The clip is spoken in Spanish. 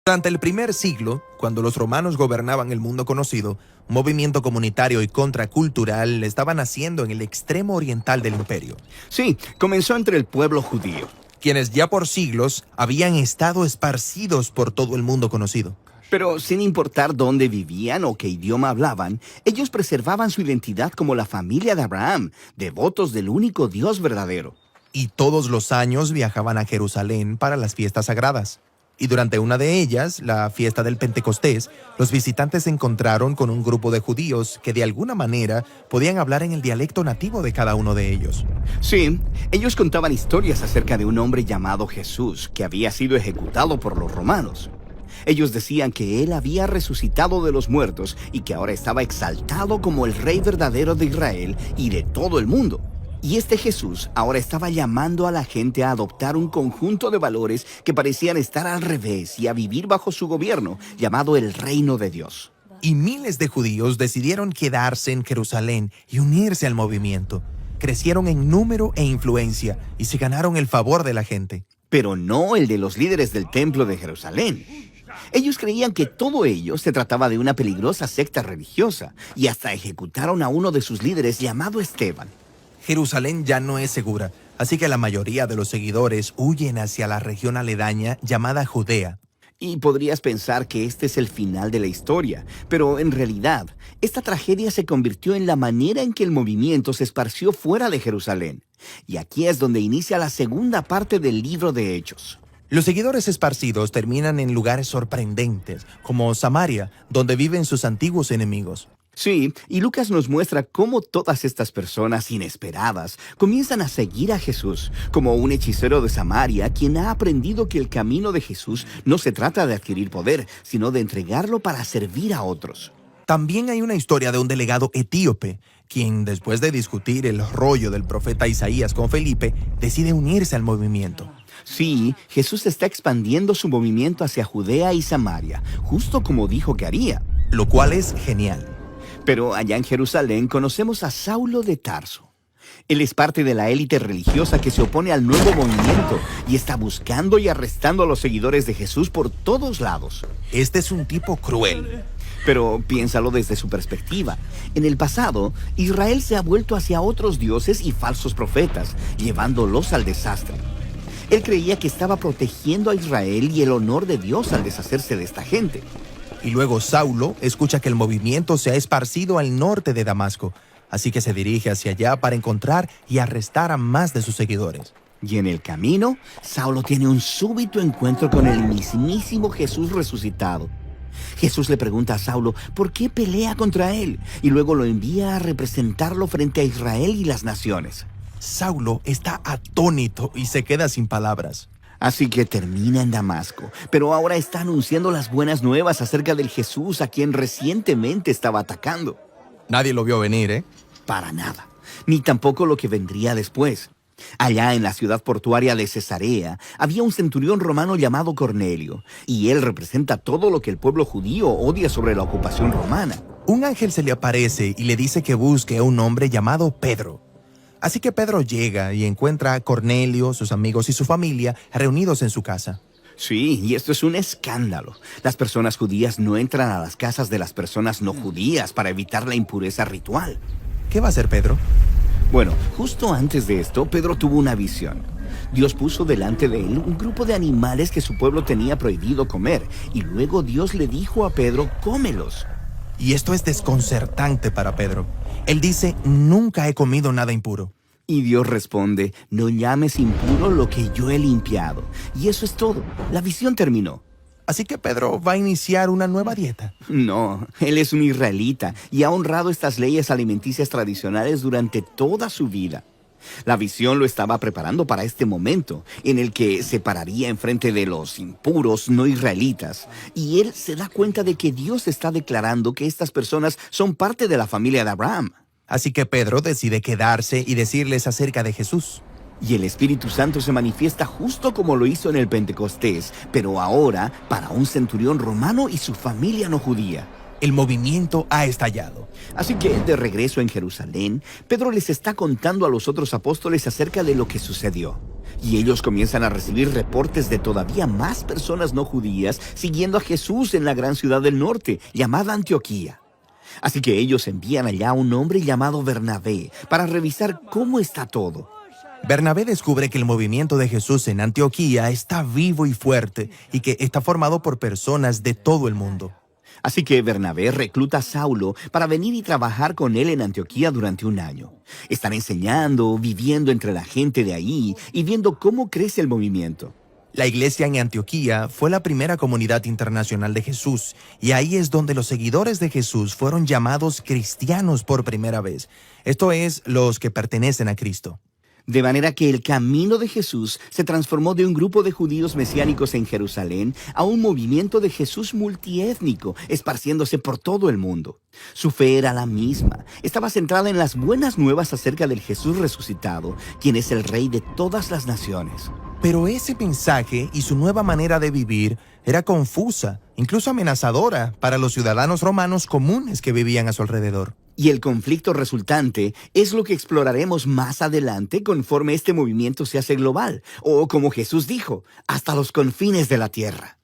Durante el primer siglo, cuando los romanos gobernaban el mundo conocido, un movimiento comunitario y contracultural estaba naciendo en el extremo oriental del imperio, Sí, comenzó entre el pueblo judío. quienes ya por siglos habían estado esparcidos por todo el mundo conocido. Pero sin importar dónde vivían o qué idioma hablaban, ellos preservaban su identidad como la familia de Abraham, devotos del único Dios verdadero. Y todos los años viajaban a Jerusalén para las fiestas sagradas. Y durante una de ellas, la fiesta del Pentecostés, los visitantes se encontraron con un grupo de judíos que de alguna manera podían hablar en el dialecto nativo de cada uno de ellos. Sí, ellos contaban historias acerca de un hombre llamado Jesús que había sido ejecutado por los romanos. Ellos decían que él había resucitado de los muertos y que ahora estaba exaltado como el rey verdadero de Israel y de todo el mundo. Y este Jesús ahora estaba llamando a la gente a adoptar un conjunto de valores que parecían estar al revés y a vivir bajo su gobierno, llamado el reino de Dios. Y miles de judíos decidieron quedarse en Jerusalén y unirse al movimiento. Crecieron en número e influencia y se ganaron el favor de la gente. Pero no el de los líderes del templo de Jerusalén. Ellos creían que todo ello se trataba de una peligrosa secta religiosa y hasta ejecutaron a uno de sus líderes llamado Esteban. Jerusalén ya no es segura, así que la mayoría de los seguidores huyen hacia la región aledaña llamada Judea. Y podrías pensar que este es el final de la historia, pero en realidad, esta tragedia se convirtió en la manera en que el movimiento se esparció fuera de Jerusalén. Y aquí es donde inicia la segunda parte del libro de Hechos. Los seguidores esparcidos terminan en lugares sorprendentes, como Samaria, donde viven sus antiguos enemigos. Sí, y Lucas nos muestra cómo todas estas personas inesperadas comienzan a seguir a Jesús, como un hechicero de Samaria quien ha aprendido que el camino de Jesús no se trata de adquirir poder, sino de entregarlo para servir a otros. También hay una historia de un delegado etíope, quien después de discutir el rollo del profeta Isaías con Felipe, decide unirse al movimiento. Sí, Jesús está expandiendo su movimiento hacia Judea y Samaria, justo como dijo que haría. Lo cual es genial. Pero allá en Jerusalén conocemos a Saulo de Tarso. Él es parte de la élite religiosa que se opone al nuevo movimiento y está buscando y arrestando a los seguidores de Jesús por todos lados. Este es un tipo cruel. Pero piénsalo desde su perspectiva. En el pasado, Israel se ha vuelto hacia otros dioses y falsos profetas, llevándolos al desastre. Él creía que estaba protegiendo a Israel y el honor de Dios al deshacerse de esta gente. Y luego Saulo escucha que el movimiento se ha esparcido al norte de Damasco, así que se dirige hacia allá para encontrar y arrestar a más de sus seguidores. Y en el camino, Saulo tiene un súbito encuentro con el mismísimo Jesús resucitado. Jesús le pregunta a Saulo por qué pelea contra él y luego lo envía a representarlo frente a Israel y las naciones. Saulo está atónito y se queda sin palabras. Así que termina en Damasco, pero ahora está anunciando las buenas nuevas acerca del Jesús a quien recientemente estaba atacando. Nadie lo vio venir, ¿eh? Para nada, ni tampoco lo que vendría después. Allá en la ciudad portuaria de Cesarea había un centurión romano llamado Cornelio, y él representa todo lo que el pueblo judío odia sobre la ocupación romana. Un ángel se le aparece y le dice que busque a un hombre llamado Pedro. Así que Pedro llega y encuentra a Cornelio, sus amigos y su familia reunidos en su casa. Sí, y esto es un escándalo. Las personas judías no entran a las casas de las personas no judías para evitar la impureza ritual. ¿Qué va a hacer Pedro? Bueno, justo antes de esto, Pedro tuvo una visión. Dios puso delante de él un grupo de animales que su pueblo tenía prohibido comer, y luego Dios le dijo a Pedro, cómelos. Y esto es desconcertante para Pedro. Él dice, nunca he comido nada impuro. Y Dios responde, no llames impuro lo que yo he limpiado. Y eso es todo. La visión terminó. Así que Pedro va a iniciar una nueva dieta. No, él es un israelita y ha honrado estas leyes alimenticias tradicionales durante toda su vida. La visión lo estaba preparando para este momento, en el que se pararía enfrente de los impuros no israelitas, y él se da cuenta de que Dios está declarando que estas personas son parte de la familia de Abraham. Así que Pedro decide quedarse y decirles acerca de Jesús. Y el Espíritu Santo se manifiesta justo como lo hizo en el Pentecostés, pero ahora para un centurión romano y su familia no judía. el movimiento ha estallado. Así que, de regreso en Jerusalén, Pedro les está contando a los otros apóstoles acerca de lo que sucedió. Y ellos comienzan a recibir reportes de todavía más personas no judías siguiendo a Jesús en la gran ciudad del norte, llamada Antioquía. Así que ellos envían allá a un hombre llamado Bernabé para revisar cómo está todo. Bernabé descubre que el movimiento de Jesús en Antioquía está vivo y fuerte y que está formado por personas de todo el mundo. Así que Bernabé recluta a Saulo para venir y trabajar con él en Antioquía durante un año. Están enseñando, viviendo entre la gente de ahí y viendo cómo crece el movimiento. La iglesia en Antioquía fue la primera comunidad internacional de Jesús, y ahí es donde los seguidores de Jesús fueron llamados cristianos por primera vez. Esto es, los que pertenecen a Cristo. De manera que el camino de Jesús se transformó de un grupo de judíos mesiánicos en Jerusalén a un movimiento de Jesús multiétnico, esparciéndose por todo el mundo. Su fe era la misma, estaba centrada en las buenas nuevas acerca del Jesús resucitado, quien es el Rey de todas las naciones. Pero ese mensaje y su nueva manera de vivir era confusa, incluso amenazadora para los ciudadanos romanos comunes que vivían a su alrededor. Y el conflicto resultante es lo que exploraremos más adelante conforme este movimiento se hace global, o como Jesús dijo, hasta los confines de la tierra.